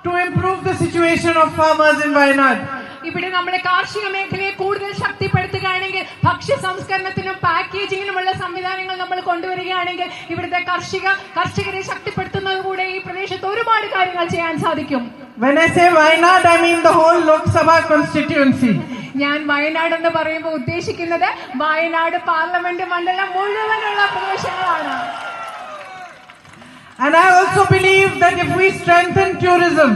to improve the situation of farmers in Wayanad. ഇവിടെ നമ്മുടെ കാർഷിക മേഖലയെ കൂടുതൽ ശക്തിപ്പെടുത്തുകയാണെങ്കിൽ, ഭക്ഷ്യ സംസ്കരണത്തിനും പാക്കേജിങ്ങിനുമുള്ള സംവിധാനങ്ങൾ നമ്മൾ കൊണ്ടുവരികയാണെങ്കിൽ ഇവിടുത്തെ കർഷകരെ ശക്തിപ്പെടുത്തുന്നതുകൂടെ ഈ പ്രദേശത്ത് ഒരുപാട് കാര്യങ്ങൾ ചെയ്യാൻ സാധിക്കും. When I say Wayanad, I mean the whole Lok Sabha constituency. ഞാൻ വയനാട് എന്ന് പറയുമ്പോൾ ഉദ്ദേശിക്കുന്നത് വയനാട് പാർലമെന്റ് മണ്ഡലം മുഴുവനുള്ള പ്രദേശങ്ങളാണ്. And I also believe that if we strengthen tourism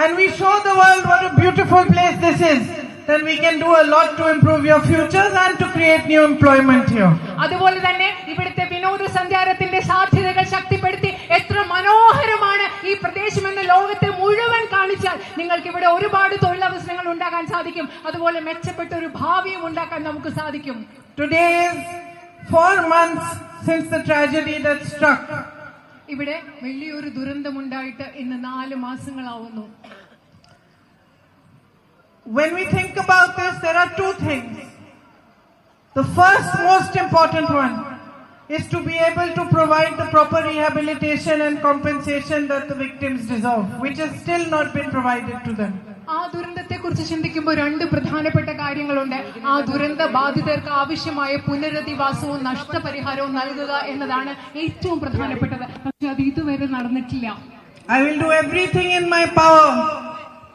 and we show the world what a beautiful place this is, then we can do a lot to improve your futures and to create new employment here. അതുപോലെ തന്നെ ഇവിടുത്തെ വിനോദസഞ്ചാരത്തിന്റെ സാധ്യതകൾ ശക്തിപ്പെടുത്തി എത്ര മനോഹരമാണ് ഈ പ്രദേശമെന്ന് ലോകത്തെ മുഴുവൻ കാണിച്ചാൽ നിങ്ങൾക്ക് ഇവിടെ ഒരുപാട് തൊഴിലവസരങ്ങൾ ഉണ്ടാക്കാൻ സാധിക്കും. അതുപോലെ മെച്ചപ്പെട്ട ഒരു ഭാവിയും ഉണ്ടാക്കാൻ നമുക്ക് സാധിക്കും. Today is 4 months since the tragedy that struck. ഇവിടെ വലിയൊരു ദുരന്തമുണ്ടായിട്ട് ഇന്ന് 4 മാസങ്ങളാവുന്നു. When we think about this, there are 2 things. The first most important one is to be able to provide the proper rehabilitation and compensation that the victims deserve, which has still not been provided to them. ആ ദുരന്തത്തെ കുറിച്ച് ചിന്തിക്കുമ്പോൾ 2 പ്രധാനപ്പെട്ട കാര്യങ്ങളുണ്ട്. ആ ദുരന്ത ബാധിതർക്ക് ആവശ്യമായ പുനരധിവാസവും നഷ്ടപരിഹാരവും നൽകുക എന്നതാണ് ഏറ്റവും പ്രധാനപ്പെട്ടത്. പക്ഷെ അത് ഇതുവരെ നടന്നിട്ടില്ല. I will do everything in my power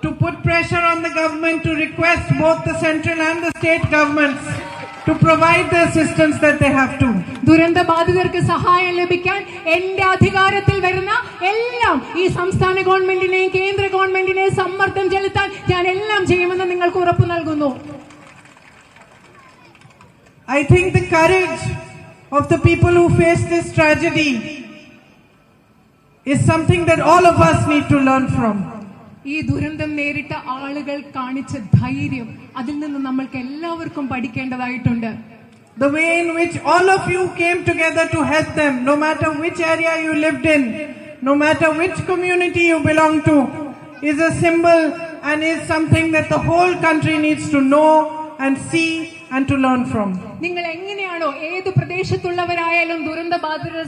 to put pressure on the government to request both the central and the state governments to provide the assistance that they have to. ദുരന്ത ബാധിതർക്ക് സഹായം ലഭിക്കാൻ എന്റെ അധികാരത്തിൽ വരുന്ന എല്ലാം ഈ സംസ്ഥാന ഗവൺമെന്റിനെയും കേന്ദ്ര ഗവൺമെന്റിനെയും സമ്മർദ്ദം ചെലുത്താൻ ഞാൻ എല്ലാം ചെയ്യുമെന്ന് നിങ്ങൾക്ക് ഉറപ്പു നൽകുന്നു. I think the courage of the people who face this tragedy is something that all of us need to learn from. ഈ ദുരന്തം നേരിട്ട ആളുകൾ കാണിച്ച ധൈര്യം, അതിൽ നിന്ന് നമ്മൾക്ക് എല്ലാവർക്കും പഠിക്കേണ്ടതായിട്ടുണ്ട്. The way in which all of you came together to help them, no matter which area you lived in, no matter which community you belong to, is a symbol and is something that the whole country needs to know and see and to learn from. നിങ്ങൾ എങ്ങനെയാണോ ഏത് പ്രദേശത്തുള്ളവരായാലും ദുരന്ത ബാധിതരെ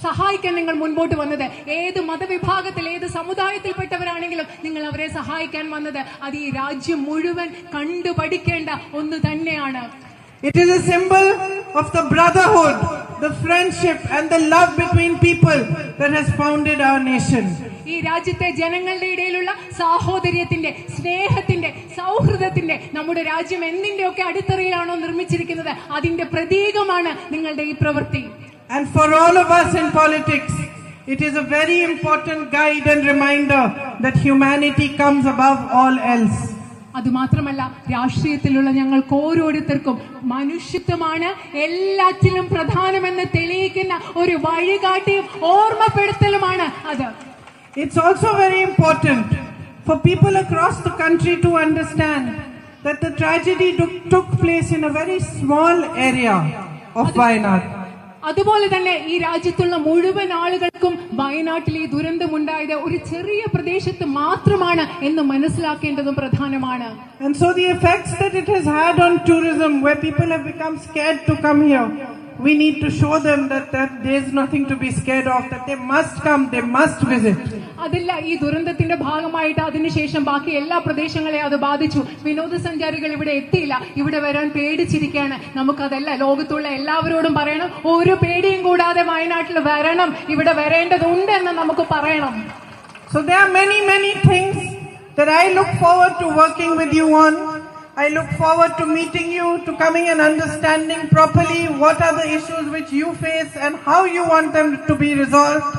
സഹായിക്കാൻ നിങ്ങൾ മുൻപോട്ട് വന്നത്, ഏത് മതവിഭാഗത്തിൽ ഏത് സമുദായത്തിൽപ്പെട്ടവരാണെങ്കിലും നിങ്ങൾ അവരെ സഹായിക്കാൻ വന്നത്, അത് ഈ രാജ്യം മുഴുവൻ കണ്ടു പഠിക്കേണ്ട ഒന്ന് തന്നെയാണ്. It is a symbol of the brotherhood, the friendship and the love between people that has founded our nation. ഈ രാജ്യത്തെ ജനങ്ങളുടെ ഇടയിലുള്ള സാഹോദര്യത്തിന്റെ, സ്നേഹത്തിന്റെ, സൗഹൃദത്തിന്റെ, നമ്മുടെ രാജ്യം എന്തിന്റെയൊക്കെ അടിത്തറയിലാണോ നിർമ്മിച്ചിരിക്കുന്നത് അതിന്റെ പ്രതീകമാണ് നിങ്ങളുടെ ഈ പ്രവൃത്തി. And for all of us in politics, it is a very important guide and reminder that humanity comes above all else. അതുമാത്രമല്ല, രാഷ്ട്രീയത്തിലുള്ള ഞങ്ങൾക്ക് ഓരോരുത്തർക്കും മനുഷ്യത്വമാണ് എല്ലാറ്റിലും പ്രധാനമെന്ന് തെളിയിക്കുന്ന ഒരു വഴികാട്ടിയും ഓർമ്മപ്പെടുത്തലുമാണ് അത്. It's also very important for people across the country to understand that the tragedy took place in a very small area of Wayanad. അതുപോലെ തന്നെ ഈ രാജ്യത്തുള്ള മുഴുവൻ ആളുകൾക്കും വയനാട്ടിൽ ഈ ദുരന്തമുണ്ടായത് ഒരു ചെറിയ പ്രദേശത്ത് മാത്രമാണ് എന്ന് മനസ്സിലാക്കേണ്ടതും പ്രധാനമാണ്. And so the effects that it has had on tourism, where people have become scared to come here, we need to show them that there is nothing to be scared of, that they must come, they must visit. അതല്ല, ഈ ദുരന്തത്തിന്റെ ഭാഗമായിട്ട് അതിനുശേഷം ബാക്കി എല്ലാ പ്രദേശങ്ങളെയും അത് ബാധിച്ചു. വിനോദസഞ്ചാരികൾ ഇവിടെ എത്തിയില്ല, ഇവിടെ വരാൻ പേടിച്ചിരിക്കുകയാണ്. നമുക്കതല്ല, ലോകത്തുള്ള എല്ലാവരോടും പറയണം, ഒരു പേടിയും കൂടാതെ വയനാട്ടിൽ വരണം, ഇവിടെ വരേണ്ടതുണ്ട് എന്ന് നമുക്ക് പറയണം. So there are many things that I look forward to working with you on. I look forward to meeting you, to coming and understanding properly what are the issues which you face and how you want them to be resolved.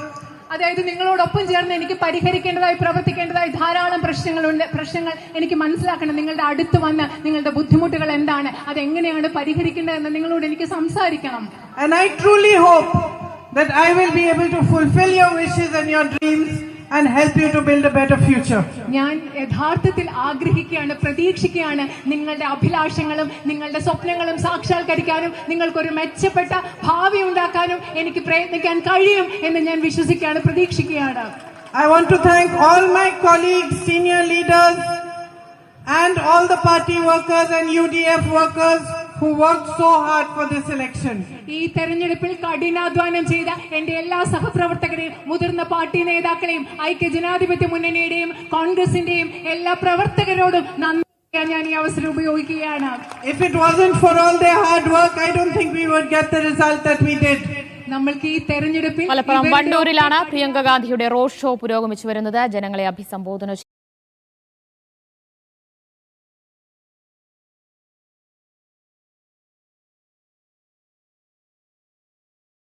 അതായത് നിങ്ങളോടൊപ്പം ചേർന്ന് എനിക്ക് പരിഹരിക്കേണ്ടതായി, പ്രവർത്തിക്കേണ്ടതായി ധാരാളം പ്രശ്നങ്ങൾ എനിക്ക് മനസ്സിലാക്കണം. നിങ്ങളുടെ അടുത്ത് വന്ന് നിങ്ങളുടെ ബുദ്ധിമുട്ടുകൾ എന്താണ്, അതെങ്ങനെയാണ് പരിഹരിക്കേണ്ടതെന്ന് നിങ്ങളോട് എനിക്ക് സംസാരിക്കണം. And I truly hope that I will be able to fulfill your wishes and your dreams and help you to build a better future. ഞാൻ യഥാർത്ഥത്തിൽ ആഗ്രഹിക്കുകയാണ്, പ്രതീക്ഷിക്കുകയാണ് നിങ്ങളുടെ അഭിലാഷങ്ങളും നിങ്ങളുടെ സ്വപ്നങ്ങളും സാക്ഷാത്കരിക്കാനും നിങ്ങൾക്കൊരു മെച്ചപ്പെട്ട ഭാവി ഉണ്ടാക്കാനും എനിക്ക് പ്രയത്നിക്കാൻ കഴിയും എന്ന് ഞാൻ വിശ്വസിക്കുകയാണ്, പ്രതീക്ഷിക്കുകയാണ്. I want to thank all my colleagues, senior leaders and all the party workers and UDF workers who worked so hard for this election. ഈ തെരഞ്ഞെടുപ്പിൽ കഠിനാധ്വാനം ചെയ്ത എന്റെ എല്ലാ സഹപ്രവർത്തകരെയും മുതിർന്ന പാർട്ടി നേതാക്കളെയും ഐക്യ ജനാധിപത്യ മുന്നണിയുടെയും കോൺഗ്രസിന്റെയും എല്ലാ പ്രവർത്തകരോടും നന്ദി ഞാൻ ഈ അവസരം ഉപയോഗിക്കുകയാണ്. If it wasn't for all their hard work, I don't think we would get the result that we did. നമ്മൾക്ക് ഈ തെരഞ്ഞെടുപ്പിൽ മലപ്പുറം വണ്ടൂരിലാണ് പ്രിയങ്ക ഗാന്ധിയുടെ റോഡ് ഷോ പുരോഗമിച്ചു വരുന്നത്. ജനങ്ങളെ അഭിസംബോധന